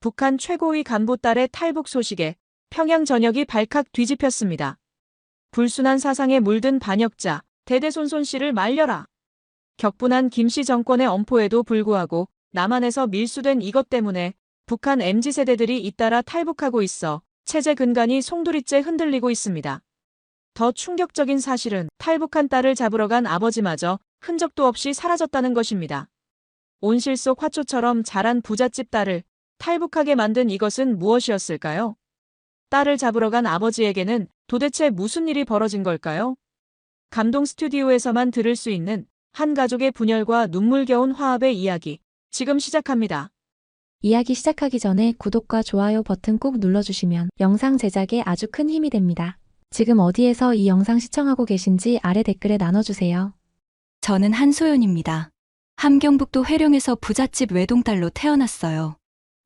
북한 최고위 간부 딸의 탈북 소식에 평양 전역이 발칵 뒤집혔습니다. 불순한 사상에 물든 반역자, 대대손손 씨를 말려라. 격분한 김씨 정권의 엄포에도 불구하고 남한에서 밀수된 이것 때문에 북한 MZ세대들이 잇따라 탈북하고 있어 체제 근간이 송두리째 흔들리고 있습니다. 더 충격적인 사실은 탈북한 딸을 잡으러 간 아버지마저 흔적도 없이 사라졌다는 것입니다. 온실 속 화초처럼 자란 부잣집 딸을 탈북하게 만든 이것은 무엇이었을까요? 딸을 잡으러 간 아버지에게는 도대체 무슨 일이 벌어진 걸까요? 감동 스튜디오에서만 들을 수 있는 한 가족의 분열과 눈물겨운 화합의 이야기, 지금 시작합니다. 이야기 시작하기 전에 구독과 좋아요 버튼 꼭 눌러주시면 영상 제작에 아주 큰 힘이 됩니다. 지금 어디에서 이 영상 시청하고 계신지 아래 댓글에 나눠주세요. 저는 한소연입니다. 함경북도 회령에서 부잣집 외동딸로 태어났어요.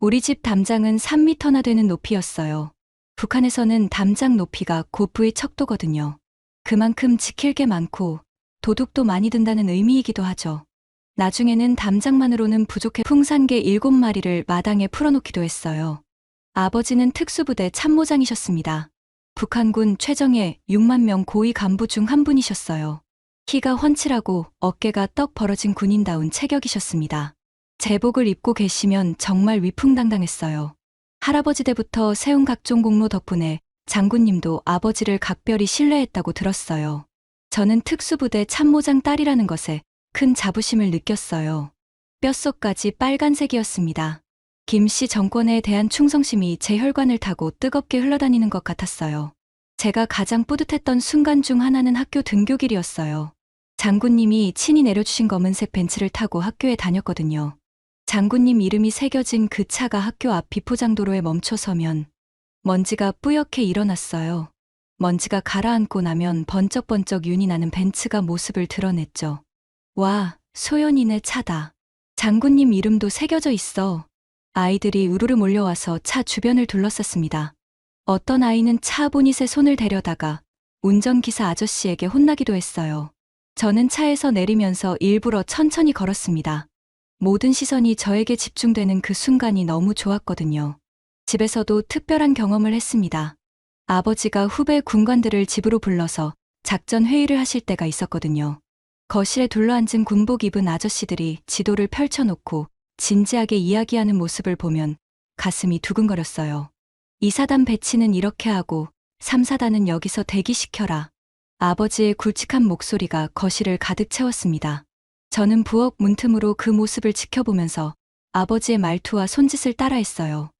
우리 집 담장은 3m나 되는 높이였어요. 북한에서는 담장 높이가 고프의 척도거든요. 그만큼 지킬 게 많고 도둑도 많이 든다는 의미이기도 하죠. 나중에는 담장만으로는 부족해 풍산개 7마리를 마당에 풀어놓기도 했어요. 아버지는 특수부대 참모장이셨습니다. 북한군 최정예 6만 명 고위 간부 중 한 분이셨어요. 키가 훤칠하고 어깨가 떡 벌어진 군인다운 체격이셨습니다. 제복을 입고 계시면 정말 위풍당당했어요. 할아버지 때부터 세운 각종 공로 덕분에 장군님도 아버지를 각별히 신뢰했다고 들었어요. 저는 특수부대 참모장 딸이라는 것에 큰 자부심을 느꼈어요. 뼛속까지 빨간색이었습니다. 김씨 정권에 대한 충성심이 제 혈관을 타고 뜨겁게 흘러다니는 것 같았어요. 제가 가장 뿌듯했던 순간 중 하나는 학교 등교길이었어요. 장군님이 친히 내려주신 검은색 벤츠를 타고 학교에 다녔거든요. 장군님 이름이 새겨진 그 차가 학교 앞 비포장도로에 멈춰서면 먼지가 뿌옇게 일어났어요. 먼지가 가라앉고 나면 번쩍번쩍 윤이 나는 벤츠가 모습을 드러냈죠. 와, 소연이네 차다. 장군님 이름도 새겨져 있어. 아이들이 우르르 몰려와서 차 주변을 둘러쌌습니다. 어떤 아이는 차 보닛에 손을 대려다가 운전기사 아저씨에게 혼나기도 했어요. 저는 차에서 내리면서 일부러 천천히 걸었습니다. 모든 시선이 저에게 집중되는 그 순간이 너무 좋았거든요. 집에서도 특별한 경험을 했습니다. 아버지가 후배 군관들을 집으로 불러서 작전 회의를 하실 때가 있었거든요. 거실에 둘러앉은 군복 입은 아저씨들이 지도를 펼쳐놓고 진지하게 이야기하는 모습을 보면 가슴이 두근거렸어요. 2사단 배치는 이렇게 하고 3사단은 여기서 대기시켜라. 아버지의 굵직한 목소리가 거실을 가득 채웠습니다. 저는 부엌 문틈으로 그 모습을 지켜보면서 아버지의 말투와 손짓을 따라했어요.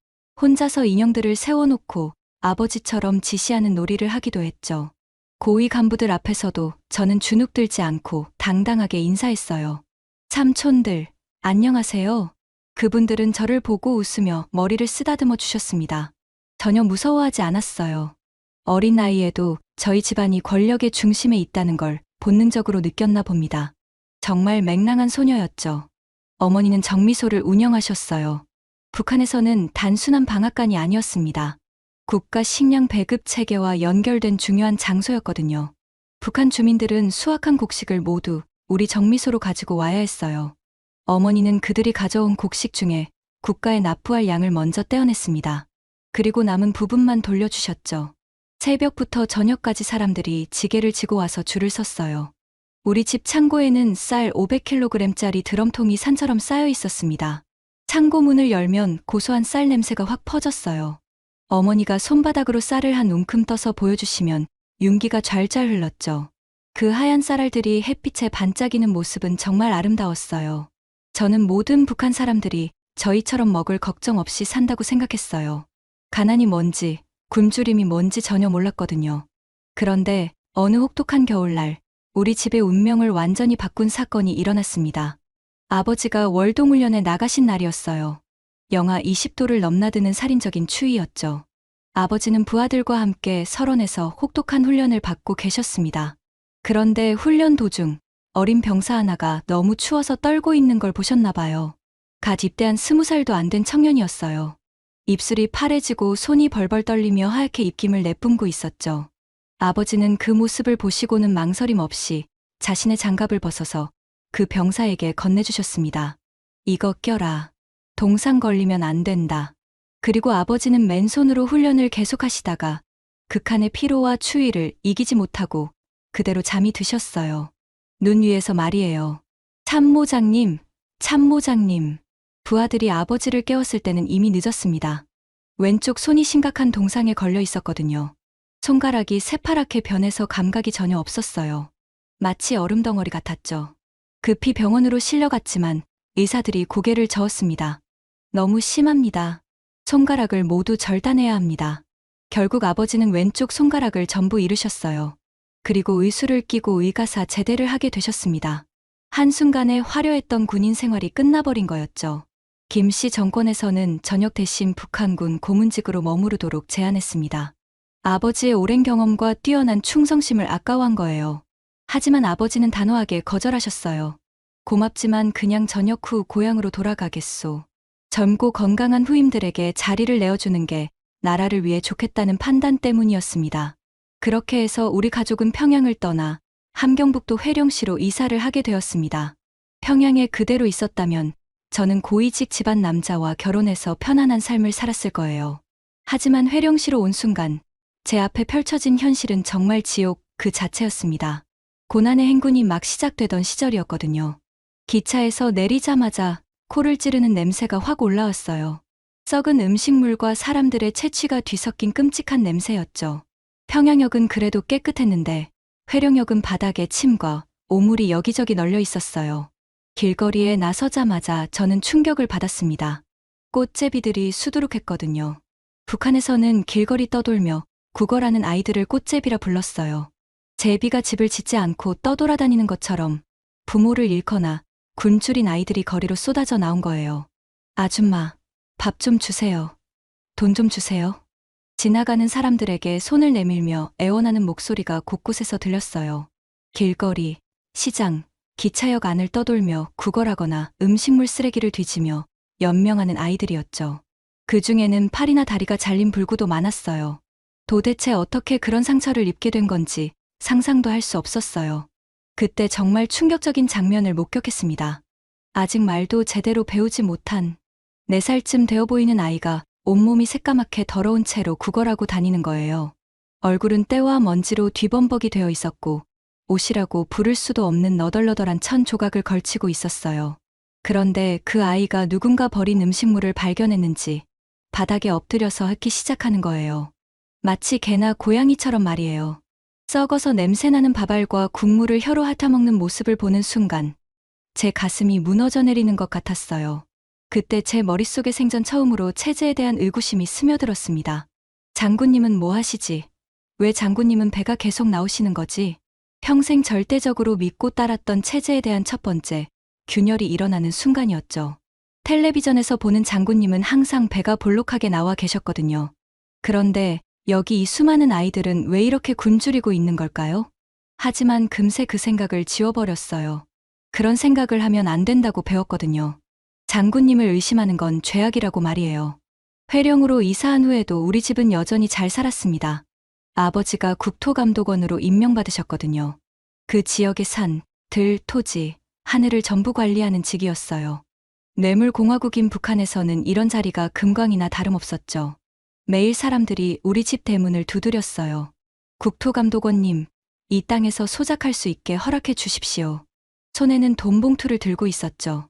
혼자서 인형들을 세워놓고 아버지처럼 지시하는 놀이를 하기도 했죠. 고위 간부들 앞에서도 저는 주눅 들지 않고 당당하게 인사했어요. 참촌들, 안녕하세요. 그분들은 저를 보고 웃으며 머리를 쓰다듬어 주셨습니다. 전혀 무서워하지 않았어요. 어린 나이에도 저희 집안이 권력의 중심에 있다는 걸 본능적으로 느꼈나 봅니다. 정말 맹랑한 소녀였죠. 어머니는 정미소를 운영하셨어요. 북한에서는 단순한 방앗간이 아니었습니다. 국가 식량 배급 체계와 연결된 중요한 장소였거든요. 북한 주민들은 수확한 곡식을 모두 우리 정미소로 가지고 와야 했어요. 어머니는 그들이 가져온 곡식 중에 국가에 납부할 양을 먼저 떼어냈습니다. 그리고 남은 부분만 돌려주셨죠. 새벽부터 저녁까지 사람들이 지게를 지고 와서 줄을 섰어요. 우리 집 창고에는 쌀 500kg짜리 드럼통이 산처럼 쌓여 있었습니다. 창고 문을 열면 고소한 쌀 냄새가 확 퍼졌어요. 어머니가 손바닥으로 쌀을 한 움큼 떠서 보여주시면 윤기가 좔좔 흘렀죠. 그 하얀 쌀알들이 햇빛에 반짝이는 모습은 정말 아름다웠어요. 저는 모든 북한 사람들이 저희처럼 먹을 걱정 없이 산다고 생각했어요. 가난이 뭔지, 굶주림이 뭔지 전혀 몰랐거든요. 그런데 어느 혹독한 겨울날, 우리 집의 운명을 완전히 바꾼 사건이 일어났습니다. 아버지가 월동훈련에 나가신 날이었어요. 영하 20도를 넘나드는 살인적인 추위였죠. 아버지는 부하들과 함께 설원에서 혹독한 훈련을 받고 계셨습니다. 그런데 훈련 도중 어린 병사 하나가 너무 추워서 떨고 있는 걸 보셨나 봐요. 갓 입대한 20살도 안 된 청년이었어요. 입술이 파래지고 손이 벌벌 떨리며 하얗게 입김을 내뿜고 있었죠. 아버지는 그 모습을 보시고는 망설임 없이 자신의 장갑을 벗어서 그 병사에게 건네주셨습니다. 이거 껴라. 동상 걸리면 안 된다. 그리고 아버지는 맨손으로 훈련을 계속하시다가 극한의 피로와 추위를 이기지 못하고 그대로 잠이 드셨어요. 눈 위에서 말이에요. 참모장님, 참모장님. 부하들이 아버지를 깨웠을 때는 이미 늦었습니다. 왼쪽 손이 심각한 동상에 걸려 있었거든요. 손가락이 새파랗게 변해서 감각이 전혀 없었어요. 마치 얼음덩어리 같았죠. 급히 병원으로 실려갔지만 의사들이 고개를 저었습니다. 너무 심합니다. 손가락을 모두 절단해야 합니다. 결국 아버지는 왼쪽 손가락을 전부 잃으셨어요. 그리고 의수를 끼고 의가사 제대를 하게 되셨습니다. 한순간에 화려했던 군인 생활이 끝나버린 거였죠. 김씨 정권에서는 전역 대신 북한군 고문직으로 머무르도록 제안했습니다. 아버지의 오랜 경험과 뛰어난 충성심을 아까워한 거예요. 하지만 아버지는 단호하게 거절하셨어요. 고맙지만 그냥 전역 후 고향으로 돌아가겠소. 젊고 건강한 후임들에게 자리를 내어주는 게 나라를 위해 좋겠다는 판단 때문이었습니다. 그렇게 해서 우리 가족은 평양을 떠나 함경북도 회령시로 이사를 하게 되었습니다. 평양에 그대로 있었다면 저는 고위직 집안 남자와 결혼해서 편안한 삶을 살았을 거예요. 하지만 회령시로 온 순간 제 앞에 펼쳐진 현실은 정말 지옥 그 자체였습니다. 고난의 행군이 막 시작되던 시절이었거든요. 기차에서 내리자마자 코를 찌르는 냄새가 확 올라왔어요. 썩은 음식물과 사람들의 체취가 뒤섞인 끔찍한 냄새였죠. 평양역은 그래도 깨끗했는데 회령역은 바닥에 침과 오물이 여기저기 널려 있었어요. 길거리에 나서자마자 저는 충격을 받았습니다. 꽃제비들이 수두룩했거든요. 북한에서는 길거리 떠돌며 국어라는 아이들을 꽃제비라 불렀어요. 제비가 집을 짓지 않고 떠돌아다니는 것처럼 부모를 잃거나 굶주린 아이들이 거리로 쏟아져 나온 거예요. 아줌마, 밥 좀 주세요. 돈 좀 주세요. 지나가는 사람들에게 손을 내밀며 애원하는 목소리가 곳곳에서 들렸어요. 길거리, 시장, 기차역 안을 떠돌며 구걸하거나 음식물 쓰레기를 뒤지며 연명하는 아이들이었죠. 그 중에는 팔이나 다리가 잘린 불구도 많았어요. 도대체 어떻게 그런 상처를 입게 된 건지 상상도 할 수 없었어요. 그때 정말 충격적인 장면을 목격했습니다. 아직 말도 제대로 배우지 못한 4살쯤 되어 보이는 아이가 온몸이 새까맣게 더러운 채로 구걸하고 다니는 거예요. 얼굴은 때와 먼지로 뒤범벅이 되어 있었고 옷이라고 부를 수도 없는 너덜너덜한 천 조각을 걸치고 있었어요. 그런데 그 아이가 누군가 버린 음식물을 발견했는지 바닥에 엎드려서 핥기 시작하는 거예요. 마치 개나 고양이처럼 말이에요. 썩어서 냄새나는 밥알과 국물을 혀로 핥아먹는 모습을 보는 순간 제 가슴이 무너져 내리는 것 같았어요. 그때 제 머릿속에 생전 처음으로 체제에 대한 의구심이 스며들었습니다. 장군님은 뭐 하시지? 왜 장군님은 배가 계속 나오시는 거지? 평생 절대적으로 믿고 따랐던 체제에 대한 첫 번째 균열이 일어나는 순간이었죠. 텔레비전에서 보는 장군님은 항상 배가 볼록하게 나와 계셨거든요. 그런데 여기 이 수많은 아이들은 왜 이렇게 굶주리고 있는 걸까요? 하지만 금세 그 생각을 지워버렸어요. 그런 생각을 하면 안 된다고 배웠거든요. 장군님을 의심하는 건 죄악이라고 말이에요. 회령으로 이사한 후에도 우리 집은 여전히 잘 살았습니다. 아버지가 국토감독원으로 임명받으셨거든요. 그 지역의 산, 들, 토지, 하늘을 전부 관리하는 직이었어요. 뇌물공화국인 북한에서는 이런 자리가 금광이나 다름없었죠. 매일 사람들이 우리 집 대문을 두드렸어요. 국토감독원님, 이 땅에서 소작할 수 있게 허락해 주십시오. 손에는 돈봉투를 들고 있었죠.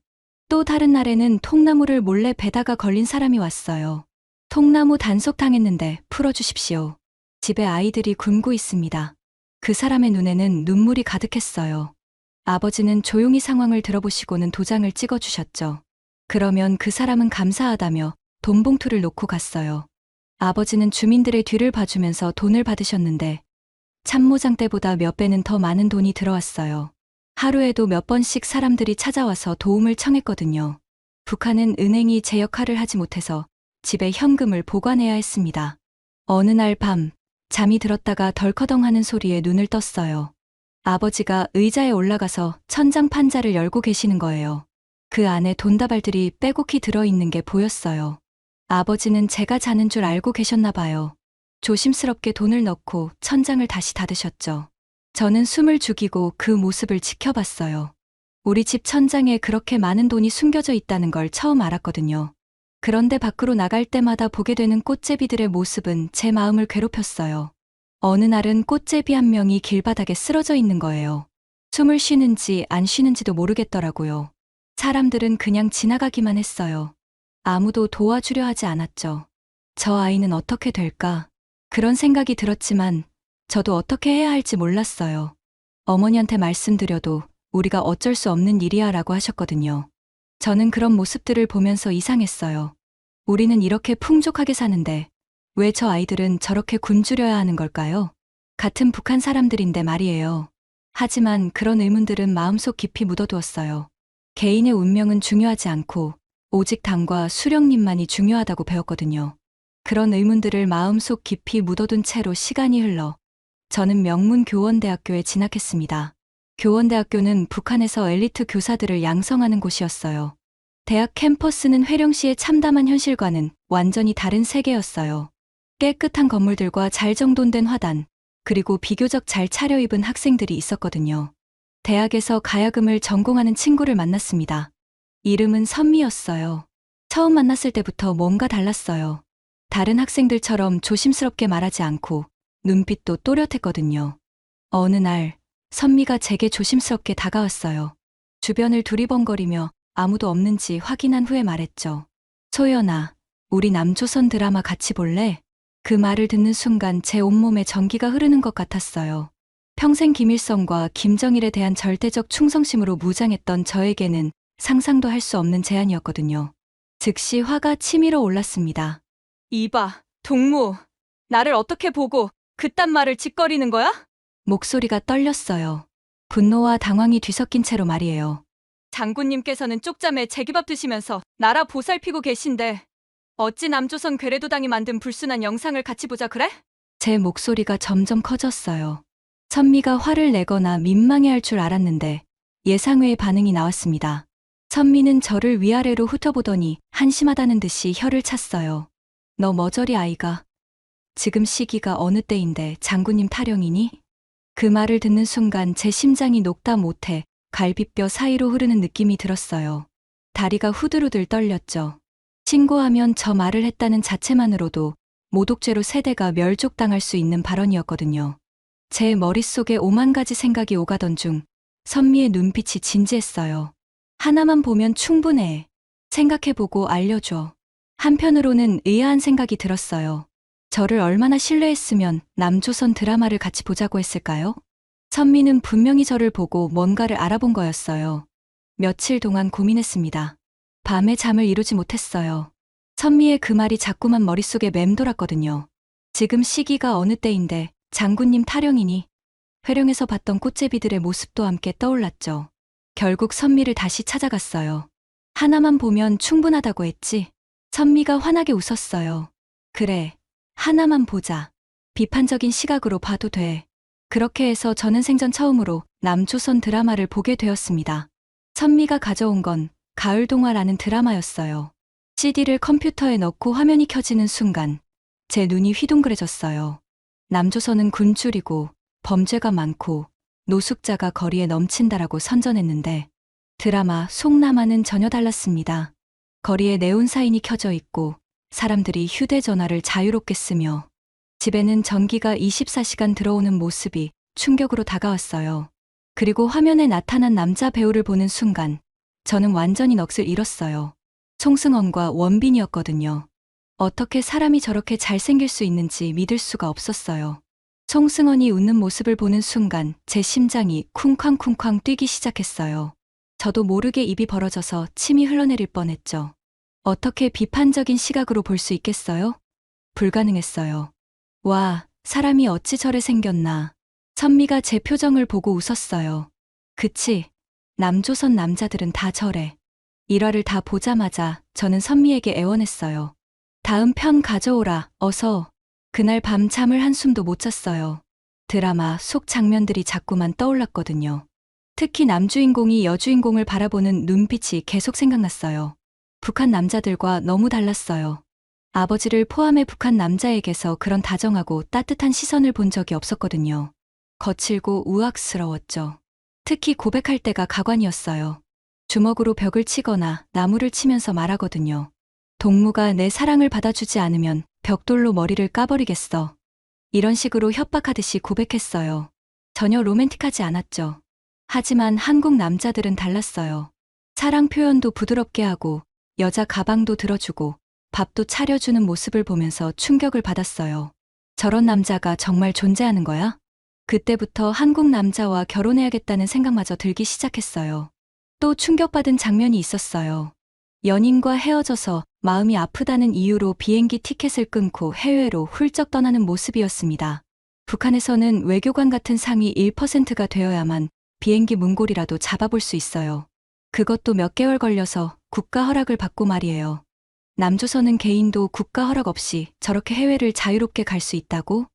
또 다른 날에는 통나무를 몰래 베다가 걸린 사람이 왔어요. 통나무 단속당했는데 풀어주십시오. 집에 아이들이 굶고 있습니다. 그 사람의 눈에는 눈물이 가득했어요. 아버지는 조용히 상황을 들어보시고는 도장을 찍어주셨죠. 그러면 그 사람은 감사하다며 돈봉투를 놓고 갔어요. 아버지는 주민들의 뒤를 봐주면서 돈을 받으셨는데 참모장 때보다 몇 배는 더 많은 돈이 들어왔어요. 하루에도 몇 번씩 사람들이 찾아와서 도움을 청했거든요. 북한은 은행이 제 역할을 하지 못해서 집에 현금을 보관해야 했습니다. 어느 날 밤, 잠이 들었다가 덜커덩 하는 소리에 눈을 떴어요. 아버지가 의자에 올라가서 천장 판자를 열고 계시는 거예요. 그 안에 돈다발들이 빼곡히 들어있는 게 보였어요. 아버지는 제가 자는 줄 알고 계셨나 봐요. 조심스럽게 돈을 넣고 천장을 다시 닫으셨죠. 저는 숨을 죽이고 그 모습을 지켜봤어요. 우리 집 천장에 그렇게 많은 돈이 숨겨져 있다는 걸 처음 알았거든요. 그런데 밖으로 나갈 때마다 보게 되는 꽃제비들의 모습은 제 마음을 괴롭혔어요. 어느 날은 꽃제비 한 명이 길바닥에 쓰러져 있는 거예요. 숨을 쉬는지 안 쉬는지도 모르겠더라고요. 사람들은 그냥 지나가기만 했어요. 아무도 도와주려 하지 않았죠. 저 아이는 어떻게 될까? 그런 생각이 들었지만 저도 어떻게 해야 할지 몰랐어요. 어머니한테 말씀드려도 우리가 어쩔 수 없는 일이야 라고 하셨거든요. 저는 그런 모습들을 보면서 이상했어요. 우리는 이렇게 풍족하게 사는데 왜 저 아이들은 저렇게 굶주려야 하는 걸까요? 같은 북한 사람들인데 말이에요. 하지만 그런 의문들은 마음속 깊이 묻어두었어요. 개인의 운명은 중요하지 않고 오직 당과 수령님만이 중요하다고 배웠거든요. 그런 의문들을 마음속 깊이 묻어둔 채로 시간이 흘러 저는 명문교원대학교에 진학했습니다. 교원대학교는 북한에서 엘리트 교사들을 양성하는 곳이었어요. 대학 캠퍼스는 회령시의 참담한 현실과는 완전히 다른 세계였어요. 깨끗한 건물들과 잘 정돈된 화단, 그리고 비교적 잘 차려입은 학생들이 있었거든요. 대학에서 가야금을 전공하는 친구를 만났습니다. 이름은 선미였어요. 처음 만났을 때부터 뭔가 달랐어요. 다른 학생들처럼 조심스럽게 말하지 않고 눈빛도 또렷했거든요. 어느 날 선미가 제게 조심스럽게 다가왔어요. 주변을 두리번거리며 아무도 없는지 확인한 후에 말했죠. 소연아, 우리 남조선 드라마 같이 볼래? 그 말을 듣는 순간 제 온몸에 전기가 흐르는 것 같았어요. 평생 김일성과 김정일에 대한 절대적 충성심으로 무장했던 저에게는 상상도 할 수 없는 제안이었거든요. 즉시 화가 치밀어 올랐습니다. 이봐, 동무. 나를 어떻게 보고 그딴 말을 짓거리는 거야? 목소리가 떨렸어요. 분노와 당황이 뒤섞인 채로 말이에요. 장군님께서는 쪽잠에 제기밥 드시면서 나라 보살피고 계신데 어찌 남조선 괴뢰도당이 만든 불순한 영상을 같이 보자 그래? 제 목소리가 점점 커졌어요. 선미가 화를 내거나 민망해할 줄 알았는데 예상외의 반응이 나왔습니다. 선미는 저를 위아래로 훑어보더니 한심하다는 듯이 혀를 찼어요. 너 머저리 아이가. 지금 시기가 어느 때인데 장군님 타령이니? 그 말을 듣는 순간 제 심장이 녹다 못해 갈비뼈 사이로 흐르는 느낌이 들었어요. 다리가 후들후들 떨렸죠. 신고하면 저 말을 했다는 자체만으로도 모독죄로 세대가 멸족당할 수 있는 발언이었거든요. 제 머릿속에 오만 가지 생각이 오가던 중 선미의 눈빛이 진지했어요. 하나만 보면 충분해. 생각해보고 알려줘. 한편으로는 의아한 생각이 들었어요. 저를 얼마나 신뢰했으면 남조선 드라마를 같이 보자고 했을까요? 선미는 분명히 저를 보고 뭔가를 알아본 거였어요. 며칠 동안 고민했습니다. 밤에 잠을 이루지 못했어요. 선미의 그 말이 자꾸만 머릿속에 맴돌았거든요. 지금 시기가 어느 때인데 장군님 타령이니? 회령에서 봤던 꽃제비들의 모습도 함께 떠올랐죠. 결국 선미를 다시 찾아갔어요. 하나만 보면 충분하다고 했지. 선미가 환하게 웃었어요. 그래, 하나만 보자. 비판적인 시각으로 봐도 돼. 그렇게 해서 저는 생전 처음으로 남조선 드라마를 보게 되었습니다. 선미가 가져온 건 가을동화라는 드라마였어요. CD를 컴퓨터에 넣고 화면이 켜지는 순간 제 눈이 휘둥그레졌어요. 남조선은 굶주리고 범죄가 많고 노숙자가 거리에 넘친다라고 선전했는데 드라마 송남아는 전혀 달랐습니다. 거리에 네온사인이 켜져 있고 사람들이 휴대전화를 자유롭게 쓰며 집에는 전기가 24시간 들어오는 모습이 충격으로 다가왔어요. 그리고 화면에 나타난 남자 배우를 보는 순간 저는 완전히 넋을 잃었어요. 송승헌과 원빈이었거든요. 어떻게 사람이 저렇게 잘생길 수 있는지 믿을 수가 없었어요. 송승헌이 웃는 모습을 보는 순간 제 심장이 쿵쾅쿵쾅 뛰기 시작했어요. 저도 모르게 입이 벌어져서 침이 흘러내릴 뻔했죠. 어떻게 비판적인 시각으로 볼 수 있겠어요? 불가능했어요. 와, 사람이 어찌 저래 생겼나. 선미가 제 표정을 보고 웃었어요. 그치? 남조선 남자들은 다 저래. 1화를 다 보자마자 저는 선미에게 애원했어요. 다음 편 가져오라, 어서. 그날 밤 잠을 한숨도 못 잤어요. 드라마 속 장면들이 자꾸만 떠올랐거든요. 특히 남주인공이 여주인공을 바라보는 눈빛이 계속 생각났어요. 북한 남자들과 너무 달랐어요. 아버지를 포함해 북한 남자에게서 그런 다정하고 따뜻한 시선을 본 적이 없었거든요. 거칠고 우악스러웠죠. 특히 고백할 때가 가관이었어요. 주먹으로 벽을 치거나 나무를 치면서 말하거든요. 동무가 내 사랑을 받아주지 않으면 벽돌로 머리를 까버리겠어. 이런 식으로 협박하듯이 고백했어요. 전혀 로맨틱하지 않았죠. 하지만 한국 남자들은 달랐어요. 사랑 표현도 부드럽게 하고 여자 가방도 들어주고 밥도 차려주는 모습을 보면서 충격을 받았어요. 저런 남자가 정말 존재하는 거야? 그때부터 한국 남자와 결혼해야겠다는 생각마저 들기 시작했어요. 또 충격받은 장면이 있었어요. 연인과 헤어져서 마음이 아프다는 이유로 비행기 티켓을 끊고 해외로 훌쩍 떠나는 모습이었습니다. 북한에서는 외교관 같은 상위 1%가 되어야만 비행기 문고리라도 잡아볼 수 있어요. 그것도 몇 개월 걸려서 국가 허락을 받고 말이에요. 남조선은 개인도 국가 허락 없이 저렇게 해외를 자유롭게 갈 수 있다고?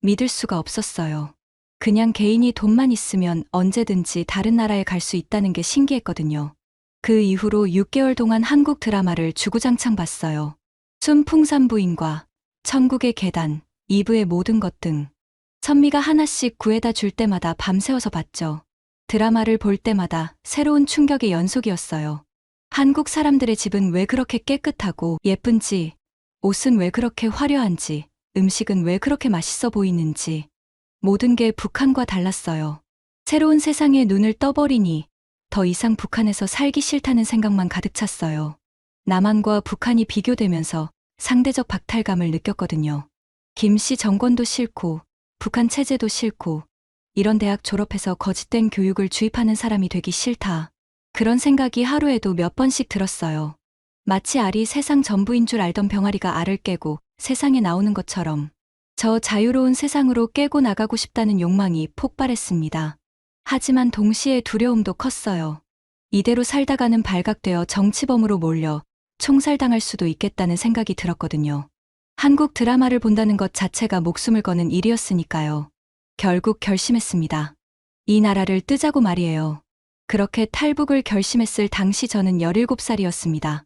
믿을 수가 없었어요. 그냥 개인이 돈만 있으면 언제든지 다른 나라에 갈 수 있다는 게 신기했거든요. 그 이후로 6개월 동안 한국 드라마를 주구장창 봤어요. 순풍산부인과, 천국의 계단, 2부의 모든 것 등. 선미가 하나씩 구해다 줄 때마다 밤새워서 봤죠. 드라마를 볼 때마다 새로운 충격의 연속이었어요. 한국 사람들의 집은 왜 그렇게 깨끗하고 예쁜지, 옷은 왜 그렇게 화려한지, 음식은 왜 그렇게 맛있어 보이는지, 모든 게 북한과 달랐어요. 새로운 세상에 눈을 떠버리니 더 이상 북한에서 살기 싫다는 생각만 가득 찼어요. 남한과 북한이 비교되면서 상대적 박탈감을 느꼈거든요. 김씨 정권도 싫고 북한 체제도 싫고 이런 대학 졸업해서 거짓된 교육을 주입하는 사람이 되기 싫다. 그런 생각이 하루에도 몇 번씩 들었어요. 마치 알이 세상 전부인 줄 알던 병아리가 알을 깨고 세상에 나오는 것처럼 저 자유로운 세상으로 깨고 나가고 싶다는 욕망이 폭발했습니다. 하지만 동시에 두려움도 컸어요. 이대로 살다가는 발각되어 정치범으로 몰려 총살당할 수도 있겠다는 생각이 들었거든요. 한국 드라마를 본다는 것 자체가 목숨을 거는 일이었으니까요. 결국 결심했습니다. 이 나라를 뜨자고 말이에요. 그렇게 탈북을 결심했을 당시 저는 17살이었습니다.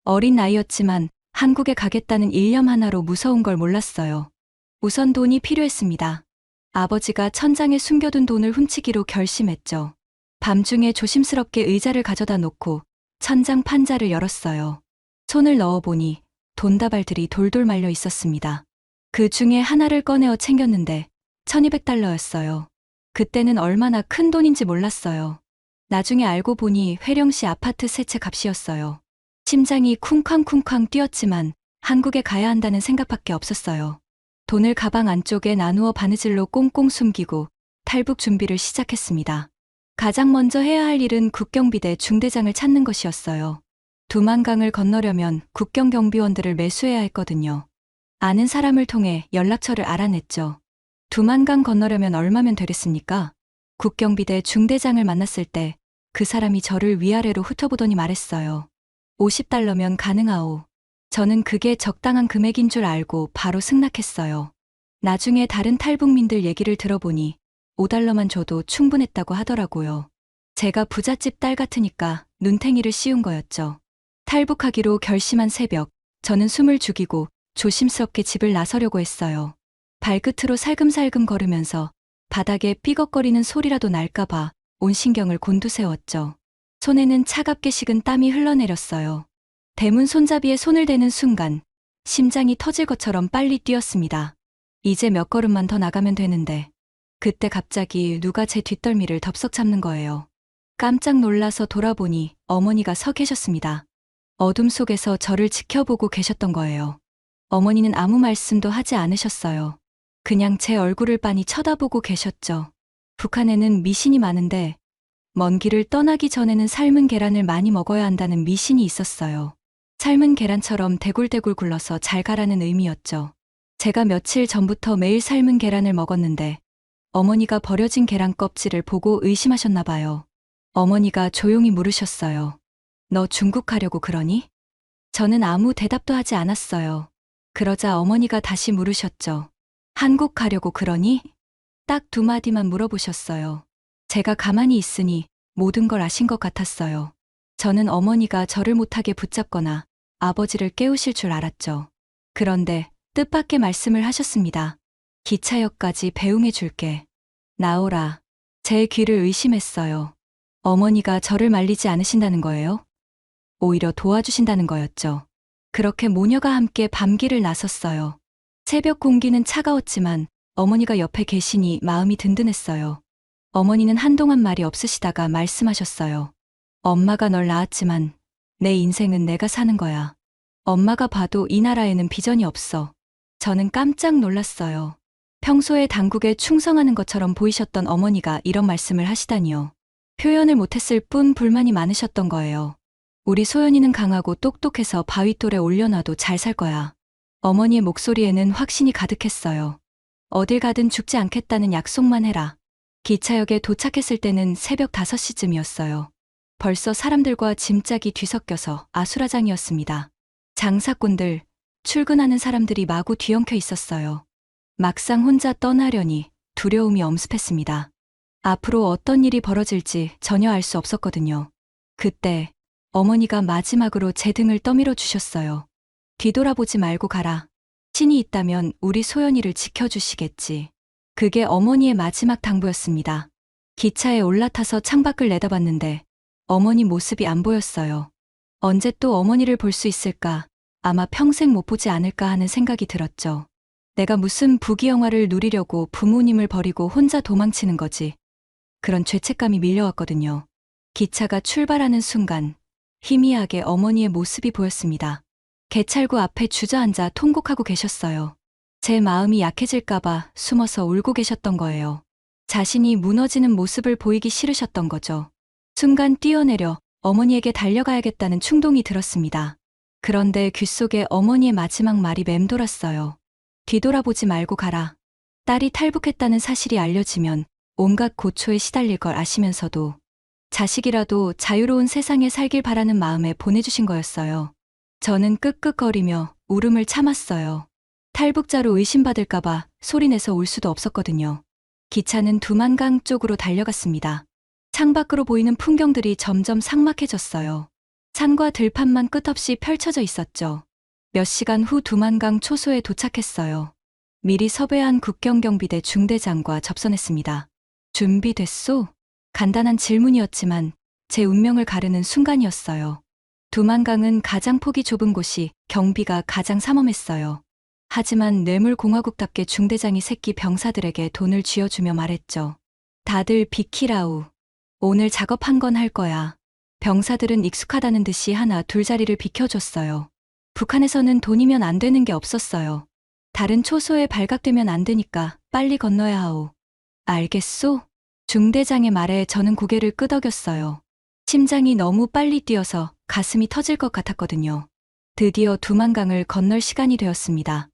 어린 나이였지만 한국에 가겠다는 일념 하나로 무서운 걸 몰랐어요. 우선 돈이 필요했습니다. 아버지가 천장에 숨겨둔 돈을 훔치기로 결심했죠. 밤중에 조심스럽게 의자를 가져다 놓고 천장 판자를 열었어요. 손을 넣어보니 돈다발들이 돌돌 말려 있었습니다. 그 중에 하나를 꺼내어 챙겼는데 1200달러였어요. 그때는 얼마나 큰 돈인지 몰랐어요. 나중에 알고 보니 회령시 아파트 세 채 값이었어요. 심장이 쿵쾅쿵쾅 뛰었지만 한국에 가야 한다는 생각밖에 없었어요. 돈을 가방 안쪽에 나누어 바느질로 꽁꽁 숨기고 탈북 준비를 시작했습니다. 가장 먼저 해야 할 일은 국경비대 중대장을 찾는 것이었어요. 두만강을 건너려면 국경경비원들을 매수해야 했거든요. 아는 사람을 통해 연락처를 알아냈죠. 두만강 건너려면 얼마면 되겠습니까? 국경비대 중대장을 만났을 때 그 사람이 저를 위아래로 훑어보더니 말했어요. 50달러면 가능하오. 저는 그게 적당한 금액인 줄 알고 바로 승낙했어요. 나중에 다른 탈북민들 얘기를 들어보니 5달러만 줘도 충분했다고 하더라고요. 제가 부잣집 딸 같으니까 눈탱이를 씌운 거였죠. 탈북하기로 결심한 새벽, 저는 숨을 죽이고 조심스럽게 집을 나서려고 했어요. 발끝으로 살금살금 걸으면서 바닥에 삐걱거리는 소리라도 날까봐 온 신경을 곤두세웠죠. 손에는 차갑게 식은 땀이 흘러내렸어요. 대문 손잡이에 손을 대는 순간 심장이 터질 것처럼 빨리 뛰었습니다. 이제 몇 걸음만 더 나가면 되는데 그때 갑자기 누가 제 뒷덜미를 덥석 잡는 거예요. 깜짝 놀라서 돌아보니 어머니가 서 계셨습니다. 어둠 속에서 저를 지켜보고 계셨던 거예요. 어머니는 아무 말씀도 하지 않으셨어요. 그냥 제 얼굴을 빤히 쳐다보고 계셨죠. 북한에는 미신이 많은데 먼 길을 떠나기 전에는 삶은 계란을 많이 먹어야 한다는 미신이 있었어요. 삶은 계란처럼 대굴대굴 굴러서 잘 가라는 의미였죠. 제가 며칠 전부터 매일 삶은 계란을 먹었는데 어머니가 버려진 계란 껍질을 보고 의심하셨나 봐요. 어머니가 조용히 물으셨어요. 너 중국 가려고 그러니? 저는 아무 대답도 하지 않았어요. 그러자 어머니가 다시 물으셨죠. 한국 가려고 그러니? 딱 두 마디만 물어보셨어요. 제가 가만히 있으니 모든 걸 아신 것 같았어요. 저는 어머니가 저를 못하게 붙잡거나 아버지를 깨우실 줄 알았죠. 그런데 뜻밖의 말씀을 하셨습니다. 기차역까지 배웅해 줄게. 나오라. 제 귀를 의심했어요. 어머니가 저를 말리지 않으신다는 거예요? 오히려 도와주신다는 거였죠. 그렇게 모녀가 함께 밤길을 나섰어요. 새벽 공기는 차가웠지만 어머니가 옆에 계시니 마음이 든든했어요. 어머니는 한동안 말이 없으시다가 말씀하셨어요. 엄마가 널 낳았지만 내 인생은 내가 사는 거야. 엄마가 봐도 이 나라에는 비전이 없어. 저는 깜짝 놀랐어요. 평소에 당국에 충성하는 것처럼 보이셨던 어머니가 이런 말씀을 하시다니요. 표현을 못했을 뿐 불만이 많으셨던 거예요. 우리 소연이는 강하고 똑똑해서 바윗돌에 올려놔도 잘 살 거야. 어머니의 목소리에는 확신이 가득했어요. 어딜 가든 죽지 않겠다는 약속만 해라. 기차역에 도착했을 때는 새벽 5시쯤이었어요. 벌써 사람들과 짐짝이 뒤섞여서 아수라장이었습니다. 장사꾼들, 출근하는 사람들이 마구 뒤엉켜 있었어요. 막상 혼자 떠나려니 두려움이 엄습했습니다. 앞으로 어떤 일이 벌어질지 전혀 알 수 없었거든요. 그때 어머니가 마지막으로 제 등을 떠밀어 주셨어요. 뒤돌아보지 말고 가라. 신이 있다면 우리 소연이를 지켜주시겠지. 그게 어머니의 마지막 당부였습니다. 기차에 올라타서 창밖을 내다봤는데 어머니 모습이 안 보였어요. 언제 또 어머니를 볼 수 있을까? 아마 평생 못 보지 않을까 하는 생각이 들었죠. 내가 무슨 부귀영화를 누리려고 부모님을 버리고 혼자 도망치는 거지. 그런 죄책감이 밀려왔거든요. 기차가 출발하는 순간 희미하게 어머니의 모습이 보였습니다. 개찰구 앞에 주저앉아 통곡하고 계셨어요. 제 마음이 약해질까봐 숨어서 울고 계셨던 거예요. 자신이 무너지는 모습을 보이기 싫으셨던 거죠. 순간 뛰어내려 어머니에게 달려가야겠다는 충동이 들었습니다. 그런데 귓속에 어머니의 마지막 말이 맴돌았어요. 뒤돌아보지 말고 가라. 딸이 탈북했다는 사실이 알려지면 온갖 고초에 시달릴 걸 아시면서도 자식이라도 자유로운 세상에 살길 바라는 마음에 보내주신 거였어요. 저는 끄끄거리며 울음을 참았어요. 탈북자로 의심받을까봐 소리내서 울 수도 없었거든요. 기차는 두만강 쪽으로 달려갔습니다. 창밖으로 보이는 풍경들이 점점 삭막해졌어요. 산과 들판만 끝없이 펼쳐져 있었죠. 몇 시간 후 두만강 초소에 도착했어요. 미리 섭외한 국경경비대 중대장과 접선했습니다. 준비됐소? 간단한 질문이었지만 제 운명을 가르는 순간이었어요. 두만강은 가장 폭이 좁은 곳이 경비가 가장 삼엄했어요. 하지만 뇌물공화국답게 중대장이 새끼 병사들에게 돈을 쥐어주며 말했죠. 다들 비키라우. 오늘 작업 한 건 할 거야. 병사들은 익숙하다는 듯이 하나 둘 자리를 비켜줬어요. 북한에서는 돈이면 안 되는 게 없었어요. 다른 초소에 발각되면 안 되니까 빨리 건너야 하오. 알겠소? 중대장의 말에 저는 고개를 끄덕였어요. 심장이 너무 빨리 뛰어서 가슴이 터질 것 같았거든요. 드디어 두만강을 건널 시간이 되었습니다.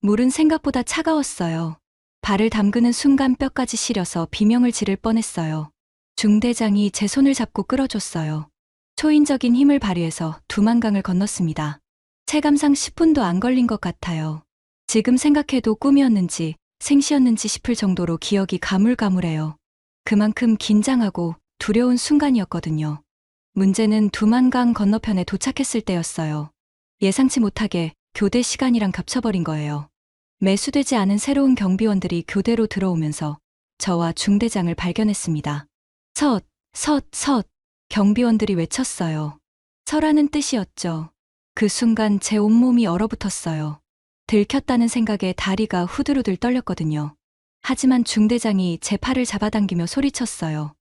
물은 생각보다 차가웠어요. 발을 담그는 순간 뼈까지 시려서 비명을 지를 뻔했어요. 중대장이 제 손을 잡고 끌어줬어요. 초인적인 힘을 발휘해서 두만강을 건넜습니다. 체감상 10분도 안 걸린 것 같아요. 지금 생각해도 꿈이었는지 생시였는지 싶을 정도로 기억이 가물가물해요. 그만큼 긴장하고 두려운 순간이었거든요. 문제는 두만강 건너편에 도착했을 때였어요. 예상치 못하게 교대 시간이랑 겹쳐버린 거예요. 매수되지 않은 새로운 경비원들이 교대로 들어오면서 저와 중대장을 발견했습니다. 섰, 경비원들이 외쳤어요. 서라는 뜻이었죠. 그 순간 제 온몸이 얼어붙었어요. 들켰다는 생각에 다리가 후들후들 떨렸거든요. 하지만 중대장이 제 팔을 잡아당기며 소리쳤어요.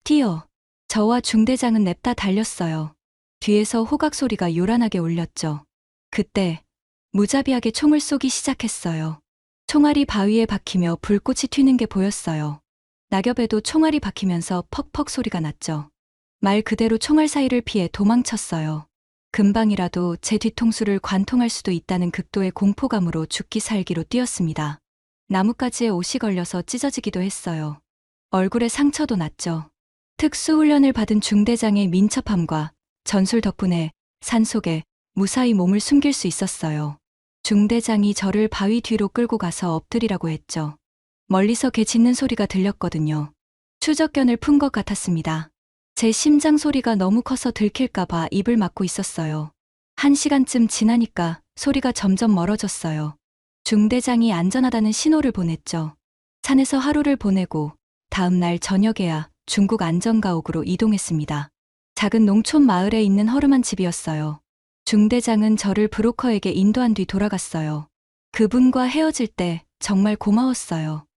뛰어. 저와 중대장은 냅다 달렸어요. 뒤에서 호각 소리가 요란하게 울렸죠. 그때 무자비하게 총을 쏘기 시작했어요. 총알이 바위에 박히며 불꽃이 튀는 게 보였어요. 낙엽에도 총알이 박히면서 퍽퍽 소리가 났죠. 말 그대로 총알 사이를 피해 도망쳤어요. 금방이라도 제 뒤통수를 관통할 수도 있다는 극도의 공포감으로 죽기 살기로 뛰었습니다. 나뭇가지에 옷이 걸려서 찢어지기도 했어요. 얼굴에 상처도 났죠. 특수훈련을 받은 중대장의 민첩함과 전술 덕분에 산속에 무사히 몸을 숨길 수 있었어요. 중대장이 저를 바위 뒤로 끌고 가서 엎드리라고 했죠. 멀리서 개 짖는 소리가 들렸거든요. 추적견을 푼 것 같았습니다. 제 심장 소리가 너무 커서 들킬까봐 입을 막고 있었어요. 1시간쯤 지나니까 소리가 점점 멀어졌어요. 중대장이 안전하다는 신호를 보냈죠. 산에서 하루를 보내고 다음 날 저녁에야 중국 안전가옥으로 이동했습니다. 작은 농촌 마을에 있는 허름한 집이었어요. 중대장은 저를 브로커에게 인도한 뒤 돌아갔어요. 그분과 헤어질 때 정말 고마웠어요.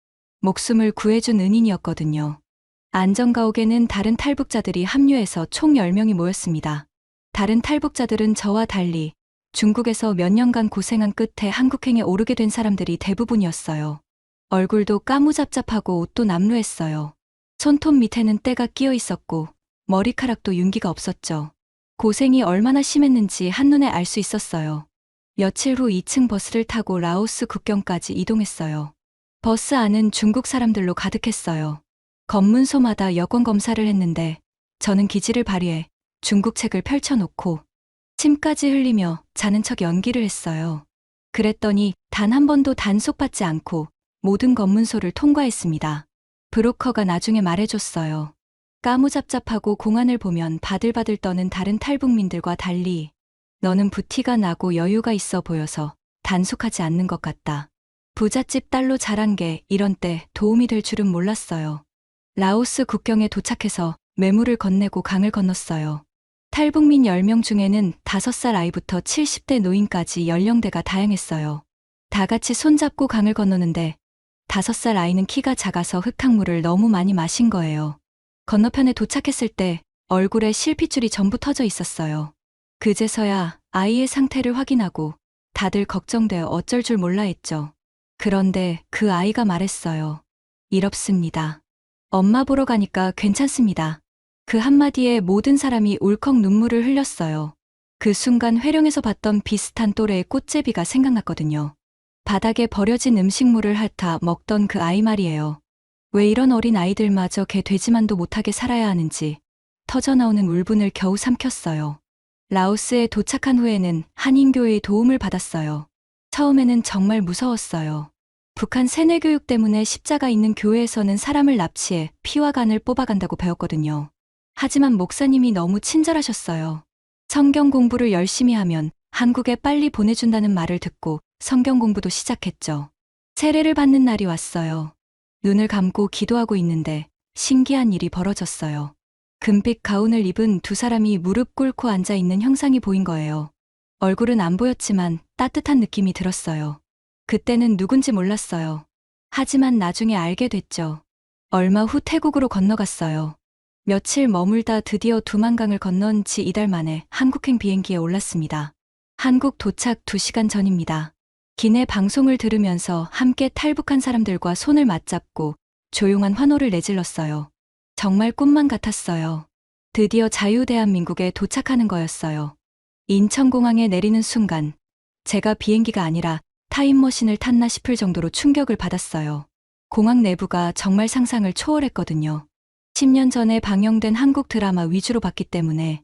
목숨을 구해준 은인이었거든요. 안전가옥에는 다른 탈북자들이 합류해서 총 10명이 모였습니다. 다른 탈북자들은 저와 달리 중국에서 몇 년간 고생한 끝에 한국행에 오르게 된 사람들이 대부분이었어요. 얼굴도 까무잡잡하고 옷도 남루했어요. 손톱 밑에는 때가 끼어 있었고 머리카락도 윤기가 없었죠. 고생이 얼마나 심했는지 한눈에 알 수 있었어요. 며칠 후 2층 버스를 타고 라오스 국경까지 이동했어요. 버스 안은 중국 사람들로 가득했어요. 검문소마다 여권 검사를 했는데 저는 기지를 발휘해 중국 책을 펼쳐놓고 침까지 흘리며 자는 척 연기를 했어요. 그랬더니 단 한 번도 단속받지 않고 모든 검문소를 통과했습니다. 브로커가 나중에 말해줬어요. 까무잡잡하고 공안을 보면 바들바들 떠는 다른 탈북민들과 달리 너는 부티가 나고 여유가 있어 보여서 단속하지 않는 것 같다. 부잣집 딸로 자란 게 이런 때 도움이 될 줄은 몰랐어요. 라오스 국경에 도착해서 매물을 건네고 강을 건넜어요. 탈북민 10명 중에는 5살 아이부터 70대 노인까지 연령대가 다양했어요. 다 같이 손잡고 강을 건너는데 5살 아이는 키가 작아서 흙탕물을 너무 많이 마신 거예요. 건너편에 도착했을 때 얼굴에 실핏줄이 전부 터져 있었어요. 그제서야 아이의 상태를 확인하고 다들 걱정되어 어쩔 줄 몰라 했죠. 그런데 그 아이가 말했어요. 이럽습니다. 엄마 보러 가니까 괜찮습니다. 그 한마디에 모든 사람이 울컥 눈물을 흘렸어요. 그 순간 회령에서 봤던 비슷한 또래의 꽃제비가 생각났거든요. 바닥에 버려진 음식물을 핥아 먹던 그 아이 말이에요. 왜 이런 어린 아이들마저 개 돼지만도 못하게 살아야 하는지 터져나오는 울분을 겨우 삼켰어요. 라오스에 도착한 후에는 한인교회의 도움을 받았어요. 처음에는 정말 무서웠어요. 북한 세뇌교육 때문에 십자가 있는 교회에서는 사람을 납치해 피와 간을 뽑아간다고 배웠거든요. 하지만 목사님이 너무 친절하셨어요. 성경 공부를 열심히 하면 한국에 빨리 보내준다는 말을 듣고 성경 공부도 시작했죠. 세례를 받는 날이 왔어요. 눈을 감고 기도하고 있는데 신기한 일이 벌어졌어요. 금빛 가운을 입은 두 사람이 무릎 꿇고 앉아 있는 형상이 보인 거예요. 얼굴은 안 보였지만 따뜻한 느낌이 들었어요. 그때는 누군지 몰랐어요. 하지만 나중에 알게 됐죠. 얼마 후 태국으로 건너갔어요. 며칠 머물다 드디어 두만강을 건넌 지 이달 만에 한국행 비행기에 올랐습니다. 한국 도착 2시간 전입니다. 기내 방송을 들으면서 함께 탈북한 사람들과 손을 맞잡고 조용한 환호를 내질렀어요. 정말 꿈만 같았어요. 드디어 자유대한민국에 도착하는 거였어요. 인천공항에 내리는 순간 제가 비행기가 아니라 타임머신을 탔나 싶을 정도로 충격을 받았어요. 공항 내부가 정말 상상을 초월했거든요. 10년 전에 방영된 한국 드라마 위주로 봤기 때문에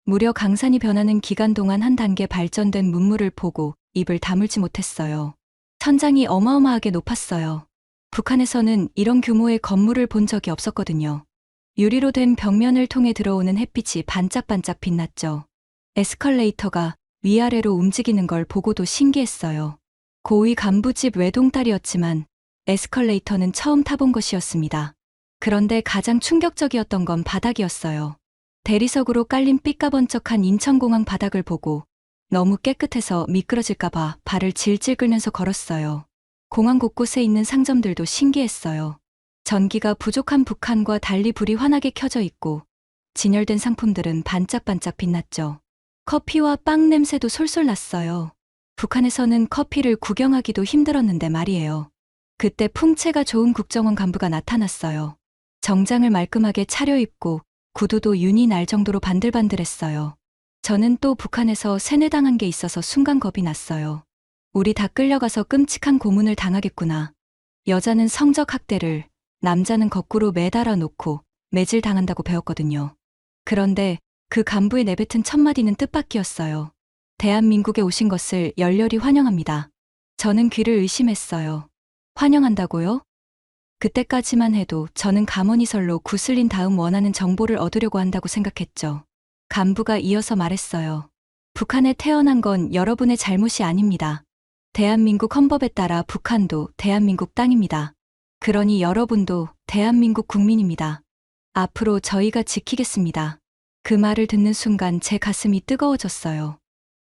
무려 강산이 변하는 기간 동안 한 단계 발전된 문물을 보고 입을 다물지 못했어요. 천장이 어마어마하게 높았어요. 북한에서는 이런 규모의 건물을 본 적이 없었거든요. 유리로 된 벽면을 통해 들어오는 햇빛이 반짝반짝 빛났죠. 에스컬레이터가 위아래로 움직이는 걸 보고도 신기했어요. 고위 간부집 외동딸이었지만 에스컬레이터는 처음 타본 것이었습니다. 그런데 가장 충격적이었던 건 바닥이었어요. 대리석으로 깔린 삐까번쩍한 인천공항 바닥을 보고 너무 깨끗해서 미끄러질까봐 발을 질질 끌면서 걸었어요. 공항 곳곳에 있는 상점들도 신기했어요. 전기가 부족한 북한과 달리 불이 환하게 켜져 있고 진열된 상품들은 반짝반짝 빛났죠. 커피와 빵 냄새도 솔솔 났어요. 북한에서는 커피를 구경하기도 힘들었는데 말이에요. 그때 풍채가 좋은 국정원 간부가 나타났어요. 정장을 말끔하게 차려입고 구두도 윤이 날 정도로 반들반들했어요. 저는 또 북한에서 세뇌당한 게 있어서 순간 겁이 났어요. 우리 다 끌려가서 끔찍한 고문을 당하겠구나. 여자는 성적 학대를, 남자는 거꾸로 매달아 놓고 매질 당한다고 배웠거든요. 그런데 그 간부의 내뱉은 첫마디는 뜻밖이었어요. 대한민국에 오신 것을 열렬히 환영합니다. 저는 귀를 의심했어요. 환영한다고요? 그때까지만 해도 저는 감언이설로 구슬린 다음 원하는 정보를 얻으려고 한다고 생각했죠. 간부가 이어서 말했어요. 북한에 태어난 건 여러분의 잘못이 아닙니다. 대한민국 헌법에 따라 북한도 대한민국 땅입니다. 그러니 여러분도 대한민국 국민입니다. 앞으로 저희가 지키겠습니다. 그 말을 듣는 순간 제 가슴이 뜨거워졌어요.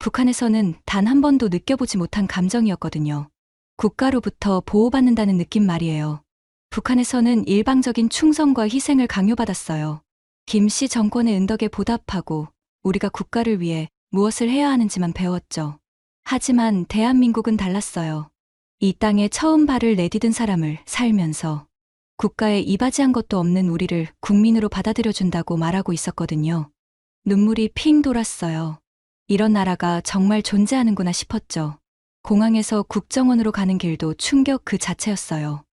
북한에서는 단 한 번도 느껴보지 못한 감정이었거든요. 국가로부터 보호받는다는 느낌 말이에요. 북한에서는 일방적인 충성과 희생을 강요받았어요. 김씨 정권의 은덕에 보답하고 우리가 국가를 위해 무엇을 해야 하는지만 배웠죠. 하지만 대한민국은 달랐어요. 이 땅에 처음 발을 내디딘 사람을 살면서 국가에 이바지한 것도 없는 우리를 국민으로 받아들여준다고 말하고 있었거든요. 눈물이 핑 돌았어요. 이런 나라가 정말 존재하는구나 싶었죠. 공항에서 국정원으로 가는 길도 충격 그 자체였어요.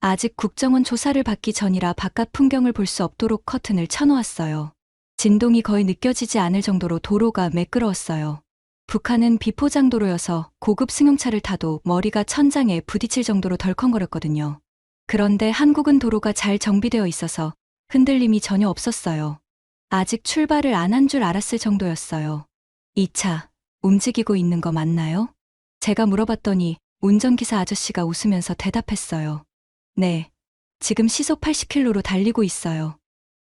아직 국정원 조사를 받기 전이라 바깥 풍경을 볼 수 없도록 커튼을 쳐놓았어요. 진동이 거의 느껴지지 않을 정도로 도로가 매끄러웠어요. 북한은 비포장도로여서 고급 승용차를 타도 머리가 천장에 부딪힐 정도로 덜컹거렸거든요. 그런데 한국은 도로가 잘 정비되어 있어서 흔들림이 전혀 없었어요. 아직 출발을 안 한 줄 알았을 정도였어요. 이 차, 움직이고 있는 거 맞나요? 제가 물어봤더니 운전기사 아저씨가 웃으면서 대답했어요. 네, 지금 시속 80km로 달리고 있어요.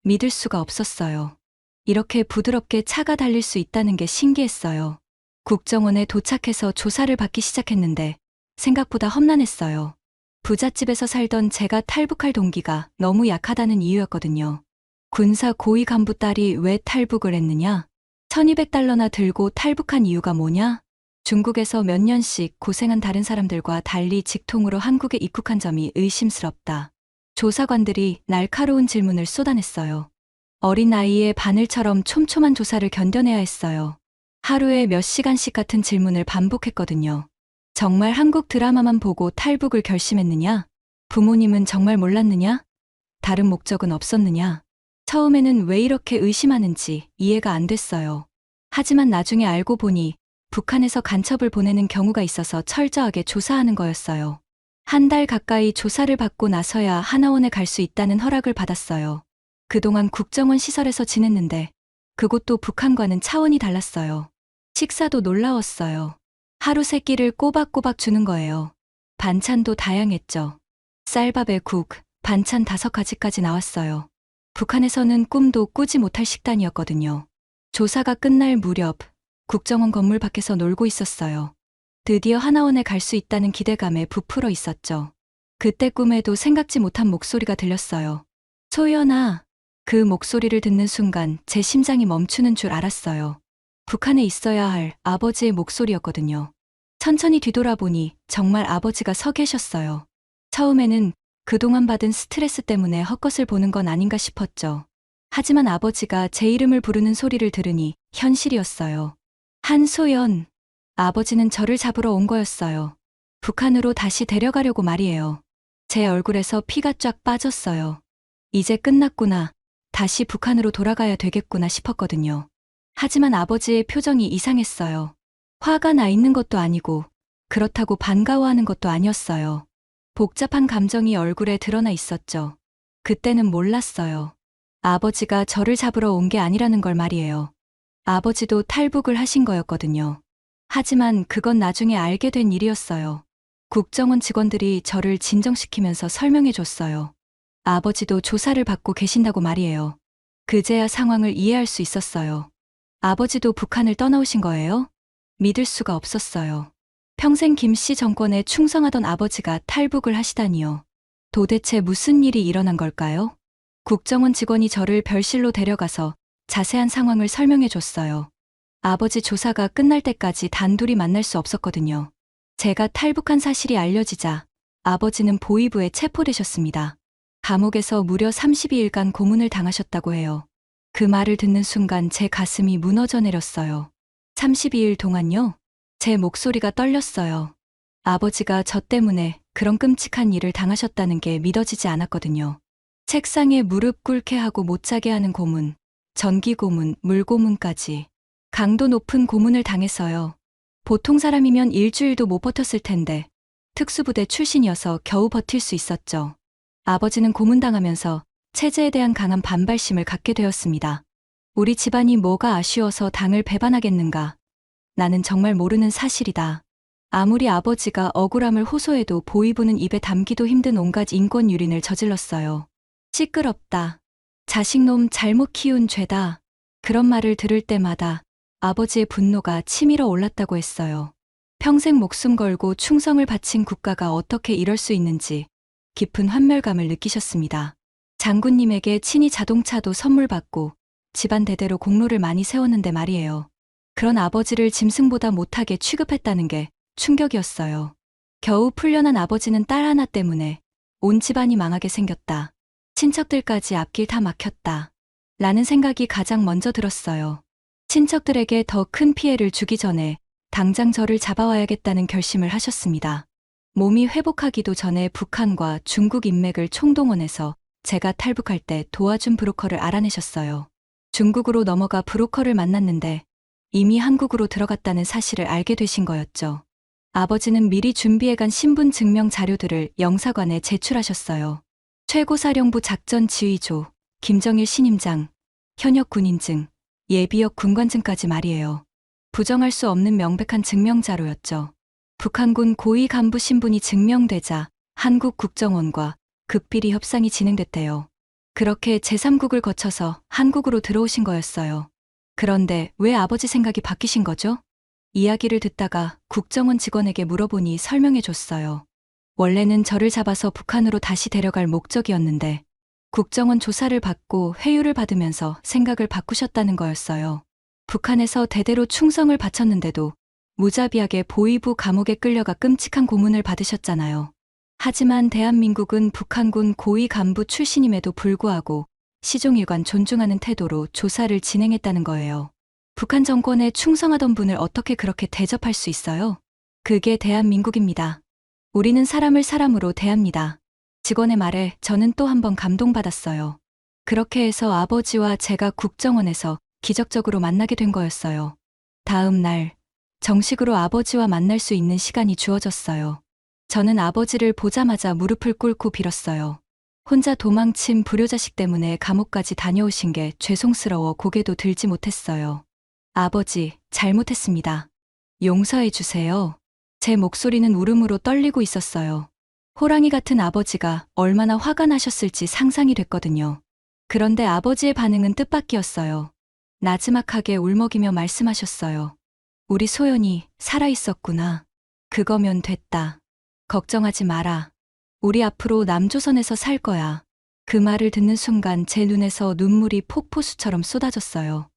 믿을 수가 없었어요. 이렇게 부드럽게 차가 달릴 수 있다는 게 신기했어요. 국정원에 도착해서 조사를 받기 시작했는데 생각보다 험난했어요. 부잣집에서 살던 제가 탈북할 동기가 너무 약하다는 이유였거든요. 군사 고위 간부 딸이 왜 탈북을 했느냐? 1200달러나 들고 탈북한 이유가 뭐냐? 중국에서 몇 년씩 고생한 다른 사람들과 달리 직통으로 한국에 입국한 점이 의심스럽다. 조사관들이 날카로운 질문을 쏟아냈어요. 어린 아이의 바늘처럼 촘촘한 조사를 견뎌내야 했어요. 하루에 몇 시간씩 같은 질문을 반복했거든요. 정말 한국 드라마만 보고 탈북을 결심했느냐? 부모님은 정말 몰랐느냐? 다른 목적은 없었느냐? 처음에는 왜 이렇게 의심하는지 이해가 안 됐어요. 하지만 나중에 알고 보니 북한에서 간첩을 보내는 경우가 있어서 철저하게 조사하는 거였어요. 한 달 가까이 조사를 받고 나서야 하나원에 갈 수 있다는 허락을 받았어요. 그동안 국정원 시설에서 지냈는데 그곳도 북한과는 차원이 달랐어요. 식사도 놀라웠어요. 하루 3끼를 꼬박꼬박 주는 거예요. 반찬도 다양했죠. 쌀밥에 국, 반찬 5가지까지 나왔어요. 북한에서는 꿈도 꾸지 못할 식단이었거든요. 조사가 끝날 무렵 국정원 건물 밖에서 놀고 있었어요. 드디어 하나원에 갈 수 있다는 기대감에 부풀어 있었죠. 그때 꿈에도 생각지 못한 목소리가 들렸어요. 소연아. 그 목소리를 듣는 순간 제 심장이 멈추는 줄 알았어요. 북한에 있어야 할 아버지의 목소리였거든요. 천천히 뒤돌아보니 정말 아버지가 서 계셨어요. 처음에는 그동안 받은 스트레스 때문에 헛것을 보는 건 아닌가 싶었죠. 하지만 아버지가 제 이름을 부르는 소리를 들으니 현실이었어요. 한소연. 아버지는 저를 잡으러 온 거였어요. 북한으로 다시 데려가려고 말이에요. 제 얼굴에서 피가 쫙 빠졌어요. 이제 끝났구나. 다시 북한으로 돌아가야 되겠구나 싶었거든요. 하지만 아버지의 표정이 이상했어요. 화가 나 있는 것도 아니고 그렇다고 반가워하는 것도 아니었어요. 복잡한 감정이 얼굴에 드러나 있었죠. 그때는 몰랐어요. 아버지가 저를 잡으러 온 게 아니라는 걸 말이에요. 아버지도 탈북을 하신 거였거든요. 하지만 그건 나중에 알게 된 일이었어요. 국정원 직원들이 저를 진정시키면서 설명해 줬어요. 아버지도 조사를 받고 계신다고 말이에요. 그제야 상황을 이해할 수 있었어요. 아버지도 북한을 떠나오신 거예요? 믿을 수가 없었어요. 평생 김씨 정권에 충성하던 아버지가 탈북을 하시다니요. 도대체 무슨 일이 일어난 걸까요? 국정원 직원이 저를 별실로 데려가서 자세한 상황을 설명해 줬어요. 아버지 조사가 끝날 때까지 단둘이 만날 수 없었거든요. 제가 탈북한 사실이 알려지자 아버지는 보위부에 체포되셨습니다. 감옥에서 무려 32일간 고문을 당하셨다고 해요. 그 말을 듣는 순간 제 가슴이 무너져 내렸어요. 32일 동안요? 제 목소리가 떨렸어요. 아버지가 저 때문에 그런 끔찍한 일을 당하셨다는 게 믿어지지 않았거든요. 책상에 무릎 꿇게 하고 못 자게 하는 고문, 전기 고문, 물 고문까지 강도 높은 고문을 당했어요. 보통 사람이면 일주일도 못 버텼을 텐데 특수부대 출신이어서 겨우 버틸 수 있었죠. 아버지는 고문당하면서 체제에 대한 강한 반발심을 갖게 되었습니다. 우리 집안이 뭐가 아쉬워서 당을 배반하겠는가. 나는 정말 모르는 사실이다. 아무리 아버지가 억울함을 호소해도 보위부는 입에 담기도 힘든 온갖 인권 유린을 저질렀어요. 시끄럽다. 자식놈 잘못 키운 죄다. 그런 말을 들을 때마다 아버지의 분노가 치밀어 올랐다고 했어요. 평생 목숨 걸고 충성을 바친 국가가 어떻게 이럴 수 있는지 깊은 환멸감을 느끼셨습니다. 장군님에게 친히 자동차도 선물 받고 집안 대대로 공로를 많이 세웠는데 말이에요. 그런 아버지를 짐승보다 못하게 취급했다는 게 충격이었어요. 겨우 풀려난 아버지는 딸 하나 때문에 온 집안이 망하게 생겼다. 친척들까지 앞길 다 막혔다. 라는 생각이 가장 먼저 들었어요. 친척들에게 더 큰 피해를 주기 전에 당장 저를 잡아와야겠다는 결심을 하셨습니다. 몸이 회복하기도 전에 북한과 중국 인맥을 총동원해서 제가 탈북할 때 도와준 브로커를 알아내셨어요. 중국으로 넘어가 브로커를 만났는데 이미 한국으로 들어갔다는 사실을 알게 되신 거였죠. 아버지는 미리 준비해간 신분 증명 자료들을 영사관에 제출하셨어요. 최고사령부 작전지휘조, 김정일 신임장, 현역 군인증, 예비역 군관증까지 말이에요. 부정할 수 없는 명백한 증명자료였죠. 북한군 고위 간부 신분이 증명되자 한국 국정원과 극비리 협상이 진행됐대요. 그렇게 제3국을 거쳐서 한국으로 들어오신 거였어요. 그런데 왜 아버지 생각이 바뀌신 거죠? 이야기를 듣다가 국정원 직원에게 물어보니 설명해 줬어요. 원래는 저를 잡아서 북한으로 다시 데려갈 목적이었는데 국정원 조사를 받고 회유를 받으면서 생각을 바꾸셨다는 거였어요. 북한에서 대대로 충성을 바쳤는데도 무자비하게 보위부 감옥에 끌려가 끔찍한 고문을 받으셨잖아요. 하지만 대한민국은 북한군 고위 간부 출신임에도 불구하고 시종일관 존중하는 태도로 조사를 진행했다는 거예요. 북한 정권에 충성하던 분을 어떻게 그렇게 대접할 수 있어요? 그게 대한민국입니다. 우리는 사람을 사람으로 대합니다. 직원의 말에 저는 또 한 번 감동받았어요. 그렇게 해서 아버지와 제가 국정원에서 기적적으로 만나게 된 거였어요. 다음 날 정식으로 아버지와 만날 수 있는 시간이 주어졌어요. 저는 아버지를 보자마자 무릎을 꿇고 빌었어요. 혼자 도망친 불효자식 때문에 감옥까지 다녀오신 게 죄송스러워 고개도 들지 못했어요. 아버지, 잘못했습니다. 용서해 주세요. 제 목소리는 울음으로 떨리고 있었어요. 호랑이 같은 아버지가 얼마나 화가 나셨을지 상상이 됐거든요. 그런데 아버지의 반응은 뜻밖이었어요. 나지막하게 울먹이며 말씀하셨어요. 우리 소연이 살아있었구나. 그거면 됐다. 걱정하지 마라. 우리 앞으로 남조선에서 살 거야. 그 말을 듣는 순간 제 눈에서 눈물이 폭포수처럼 쏟아졌어요.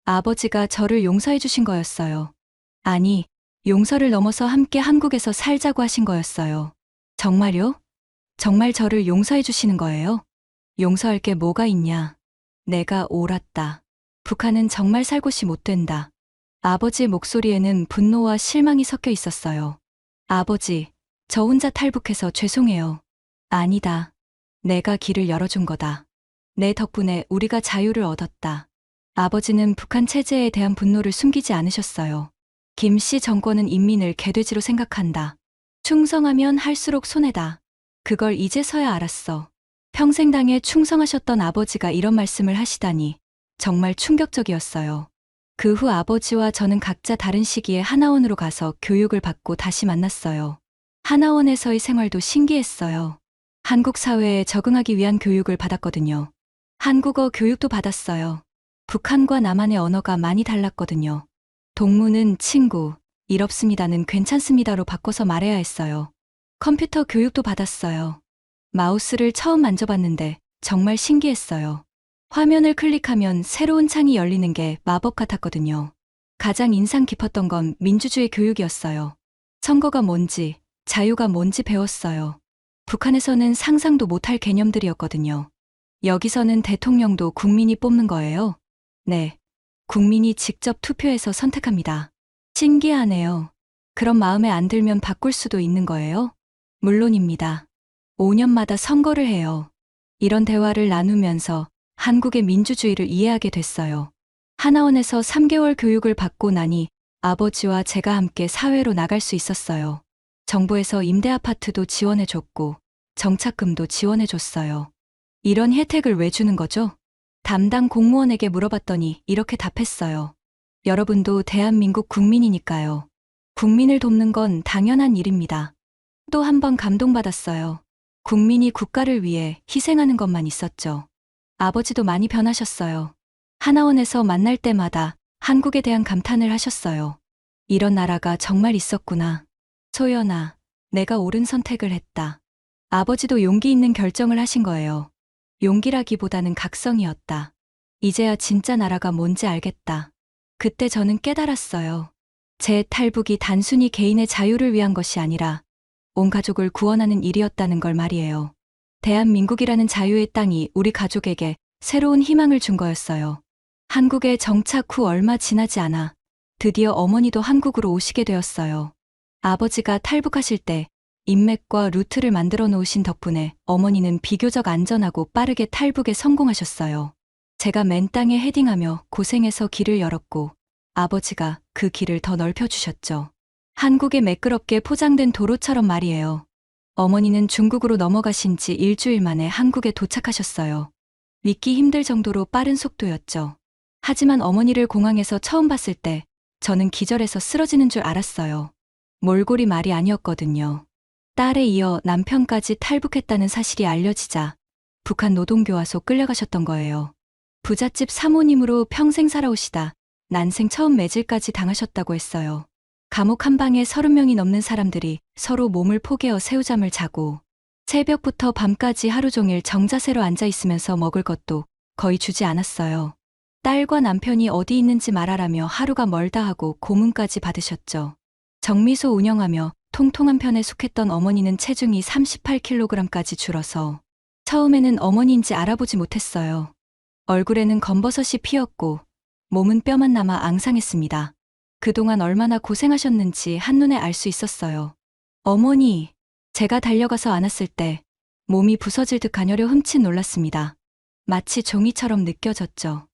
아버지가 저를 용서해 주신 거였어요. 아니, 용서를 넘어서 함께 한국에서 살자고 하신 거였어요. 정말요? 정말 저를 용서해 주시는 거예요? 용서할 게 뭐가 있냐. 내가 옳았다. 북한은 정말 살 곳이 못 된다. 아버지의 목소리에는 분노와 실망이 섞여 있었어요. 아버지, 저 혼자 탈북해서 죄송해요. 아니다. 내가 길을 열어준 거다. 내 덕분에 우리가 자유를 얻었다. 아버지는 북한 체제에 대한 분노를 숨기지 않으셨어요. 김씨 정권은 인민을 개돼지로 생각한다. 충성하면 할수록 손해다. 그걸 이제서야 알았어. 평생 당에 충성하셨던 아버지가 이런 말씀을 하시다니 정말 충격적이었어요. 그 후 아버지와 저는 각자 다른 시기에 하나원으로 가서 교육을 받고 다시 만났어요. 하나원에서의 생활도 신기했어요. 한국 사회에 적응하기 위한 교육을 받았거든요. 한국어 교육도 받았어요. 북한과 남한의 언어가 많이 달랐거든요. 동무는 친구, 일 없습니다는 괜찮습니다로 바꿔서 말해야 했어요. 컴퓨터 교육도 받았어요. 마우스를 처음 만져봤는데 정말 신기했어요. 화면을 클릭하면 새로운 창이 열리는 게 마법 같았거든요. 가장 인상 깊었던 건 민주주의 교육이었어요. 선거가 뭔지, 자유가 뭔지 배웠어요. 북한에서는 상상도 못할 개념들이었거든요. 여기서는 대통령도 국민이 뽑는 거예요? 네. 국민이 직접 투표해서 선택합니다. 신기하네요. 그런 마음에 안 들면 바꿀 수도 있는 거예요? 물론입니다. 5년마다 선거를 해요. 이런 대화를 나누면서 한국의 민주주의를 이해하게 됐어요. 하나원에서 3개월 교육을 받고 나니 아버지와 제가 함께 사회로 나갈 수 있었어요. 정부에서 임대 아파트도 지원해줬고 정착금도 지원해줬어요. 이런 혜택을 왜 주는 거죠? 담당 공무원에게 물어봤더니 이렇게 답했어요. 여러분도 대한민국 국민이니까요. 국민을 돕는 건 당연한 일입니다. 또 한 번 감동받았어요. 국민이 국가를 위해 희생하는 것만 있었죠. 아버지도 많이 변하셨어요. 하나원에서 만날 때마다 한국에 대한 감탄을 하셨어요. 이런 나라가 정말 있었구나. 소연아, 내가 옳은 선택을 했다. 아버지도 용기 있는 결정을 하신 거예요. 용기라기보다는 각성이었다. 이제야 진짜 나라가 뭔지 알겠다. 그때 저는 깨달았어요. 제 탈북이 단순히 개인의 자유를 위한 것이 아니라 온 가족을 구원하는 일이었다는 걸 말이에요. 대한민국이라는 자유의 땅이 우리 가족에게 새로운 희망을 준 거였어요. 한국에 정착 후 얼마 지나지 않아 드디어 어머니도 한국으로 오시게 되었어요. 아버지가 탈북하실 때 인맥과 루트를 만들어 놓으신 덕분에 어머니는 비교적 안전하고 빠르게 탈북에 성공하셨어요. 제가 맨 땅에 헤딩하며 고생해서 길을 열었고 아버지가 그 길을 더 넓혀주셨죠. 한국에 매끄럽게 포장된 도로처럼 말이에요. 어머니는 중국으로 넘어가신 지 일주일 만에 한국에 도착하셨어요. 믿기 힘들 정도로 빠른 속도였죠. 하지만 어머니를 공항에서 처음 봤을 때 저는 기절해서 쓰러지는 줄 알았어요. 몰골이 말이 아니었거든요. 딸에 이어 남편까지 탈북했다는 사실이 알려지자 북한 노동교화소 끌려가셨던 거예요. 부잣집 사모님으로 평생 살아오시다 난생 처음 매질까지 당하셨다고 했어요. 감옥 한 방에 30명이 넘는 사람들이 서로 몸을 포개어 새우잠을 자고 새벽부터 밤까지 하루 종일 정자세로 앉아 있으면서 먹을 것도 거의 주지 않았어요. 딸과 남편이 어디 있는지 말하라며 하루가 멀다 하고 고문까지 받으셨죠. 정미소 운영하며 통통한 편에 속했던 어머니는 체중이 38kg까지 줄어서 처음에는 어머니인지 알아보지 못했어요. 얼굴에는 검버섯이 피었고 몸은 뼈만 남아 앙상했습니다. 그동안 얼마나 고생하셨는지 한눈에 알 수 있었어요. 어머니, 제가 달려가서 안았을 때 몸이 부서질 듯 가녀려 흠칫 놀랐습니다. 마치 종이처럼 느껴졌죠.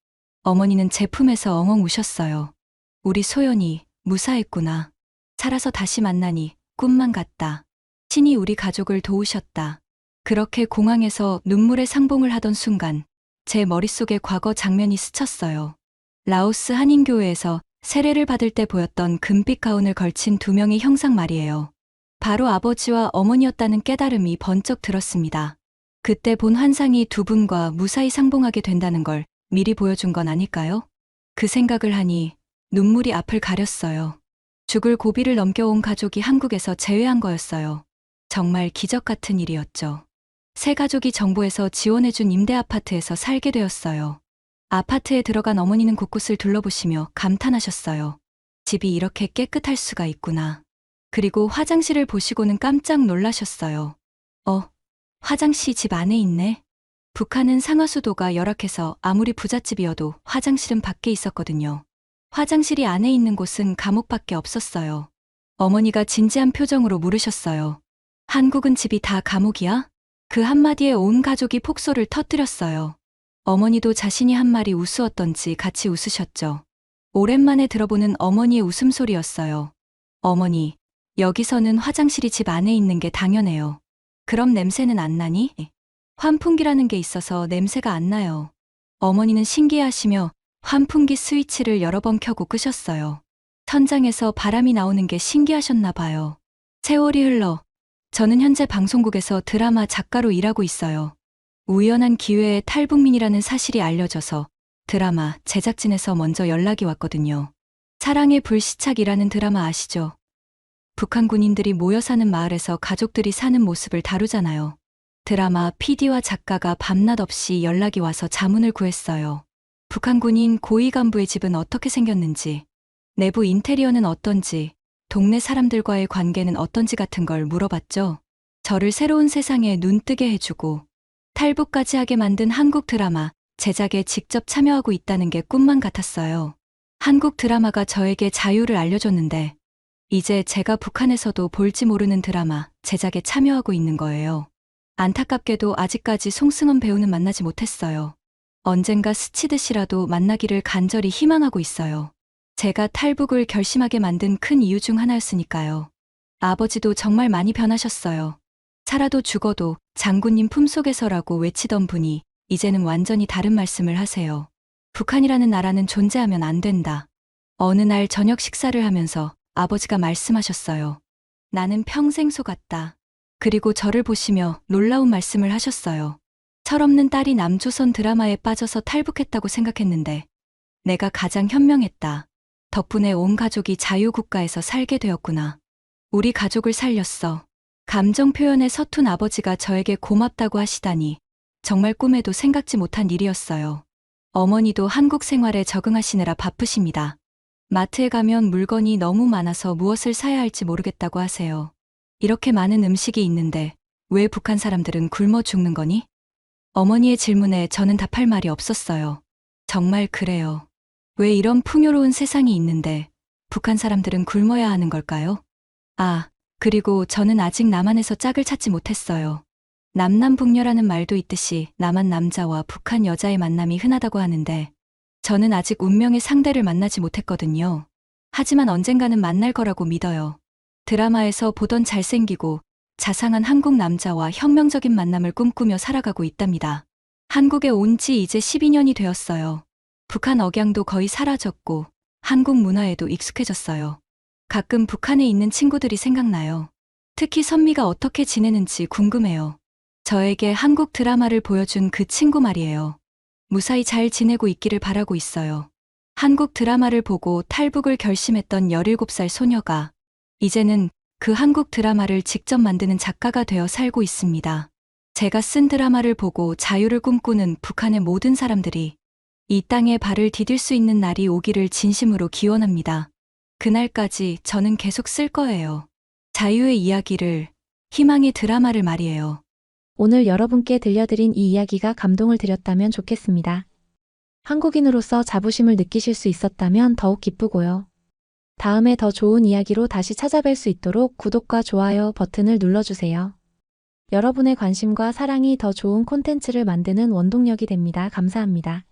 어머니는 제 품에서 엉엉 우셨어요. 우리 소연이 무사했구나. 살아서 다시 만나니 꿈만 같다. 신이 우리 가족을 도우셨다. 그렇게 공항에서 눈물의 상봉을 하던 순간 제 머릿속에 과거 장면이 스쳤어요. 라오스 한인교회에서 세례를 받을 때 보였던 금빛 가운을 걸친 두 명의 형상 말이에요. 바로 아버지와 어머니였다는 깨달음이 번쩍 들었습니다. 그때 본 환상이 두 분과 무사히 상봉하게 된다는 걸 미리 보여준 건 아닐까요? 그 생각을 하니 눈물이 앞을 가렸어요. 죽을 고비를 넘겨온 가족이 한국에서 재회한 거였어요. 정말 기적 같은 일이었죠. 새 가족이 정부에서 지원해준 임대 아파트에서 살게 되었어요. 아파트에 들어간 어머니는 곳곳을 둘러보시며 감탄하셨어요. 집이 이렇게 깨끗할 수가 있구나. 그리고 화장실을 보시고는 깜짝 놀라셨어요. 화장실 집 안에 있네. 북한은 상하수도가 열악해서 아무리 부잣집이어도 화장실은 밖에 있었거든요. 화장실이 안에 있는 곳은 감옥밖에 없었어요. 어머니가 진지한 표정으로 물으셨어요. 한국은 집이 다 감옥이야? 그 한마디에 온 가족이 폭소를 터뜨렸어요. 어머니도 자신이 한 말이 우스웠던지 같이 웃으셨죠. 오랜만에 들어보는 어머니의 웃음소리였어요. 어머니, 여기서는 화장실이 집 안에 있는 게 당연해요. 그럼 냄새는 안 나니? 환풍기라는 게 있어서 냄새가 안 나요. 어머니는 신기해하시며 환풍기 스위치를 여러 번 켜고 끄셨어요. 천장에서 바람이 나오는 게 신기하셨나 봐요. 세월이 흘러 저는 현재 방송국에서 드라마 작가로 일하고 있어요. 우연한 기회에 탈북민이라는 사실이 알려져서 드라마 제작진에서 먼저 연락이 왔거든요. 사랑의 불시착이라는 드라마 아시죠? 북한 군인들이 모여 사는 마을에서 가족들이 사는 모습을 다루잖아요. 드라마 PD와 작가가 밤낮 없이 연락이 와서 자문을 구했어요. 북한 군인 고위 간부의 집은 어떻게 생겼는지, 내부 인테리어는 어떤지, 동네 사람들과의 관계는 어떤지 같은 걸 물어봤죠. 저를 새로운 세상에 눈뜨게 해주고 탈북까지 하게 만든 한국 드라마 제작에 직접 참여하고 있다는 게 꿈만 같았어요. 한국 드라마가 저에게 자유를 알려줬는데 이제 제가 북한에서도 볼지 모르는 드라마 제작에 참여하고 있는 거예요. 안타깝게도 아직까지 송승헌 배우는 만나지 못했어요. 언젠가 스치듯이라도 만나기를 간절히 희망하고 있어요. 제가 탈북을 결심하게 만든 큰 이유 중 하나였으니까요. 아버지도 정말 많이 변하셨어요. 살아도 죽어도 장군님 품속에서라고 외치던 분이 이제는 완전히 다른 말씀을 하세요. 북한이라는 나라는 존재하면 안 된다. 어느 날 저녁 식사를 하면서 아버지가 말씀하셨어요. 나는 평생 속았다. 그리고 저를 보시며 놀라운 말씀을 하셨어요. 철없는 딸이 남조선 드라마에 빠져서 탈북했다고 생각했는데 내가 가장 현명했다. 덕분에 온 가족이 자유국가에서 살게 되었구나. 우리 가족을 살렸어. 감정 표현에 서툰 아버지가 저에게 고맙다고 하시다니 정말 꿈에도 생각지 못한 일이었어요. 어머니도 한국 생활에 적응하시느라 바쁘십니다. 마트에 가면 물건이 너무 많아서 무엇을 사야 할지 모르겠다고 하세요. 이렇게 많은 음식이 있는데 왜 북한 사람들은 굶어 죽는 거니? 어머니의 질문에 저는 답할 말이 없었어요. 정말 그래요. 왜 이런 풍요로운 세상이 있는데 북한 사람들은 굶어야 하는 걸까요? 아, 그리고 저는 아직 남한에서 짝을 찾지 못했어요. 남남북녀라는 말도 있듯이 남한 남자와 북한 여자의 만남이 흔하다고 하는데 저는 아직 운명의 상대를 만나지 못했거든요. 하지만 언젠가는 만날 거라고 믿어요. 드라마에서 보던 잘생기고 자상한 한국 남자와 혁명적인 만남을 꿈꾸며 살아가고 있답니다. 한국에 온 지 이제 12년이 되었어요. 북한 억양도 거의 사라졌고 한국 문화에도 익숙해졌어요. 가끔 북한에 있는 친구들이 생각나요. 특히 선미가 어떻게 지내는지 궁금해요. 저에게 한국 드라마를 보여준 그 친구 말이에요. 무사히 잘 지내고 있기를 바라고 있어요. 한국 드라마를 보고 탈북을 결심했던 17살 소녀가 이제는 그 한국 드라마를 직접 만드는 작가가 되어 살고 있습니다. 제가 쓴 드라마를 보고 자유를 꿈꾸는 북한의 모든 사람들이 이 땅에 발을 디딜 수 있는 날이 오기를 진심으로 기원합니다. 그날까지 저는 계속 쓸 거예요. 자유의 이야기를, 희망의 드라마를 말이에요. 오늘 여러분께 들려드린 이 이야기가 감동을 드렸다면 좋겠습니다. 한국인으로서 자부심을 느끼실 수 있었다면 더욱 기쁘고요. 다음에 더 좋은 이야기로 다시 찾아뵐 수 있도록 구독과 좋아요 버튼을 눌러주세요. 여러분의 관심과 사랑이 더 좋은 콘텐츠를 만드는 원동력이 됩니다. 감사합니다.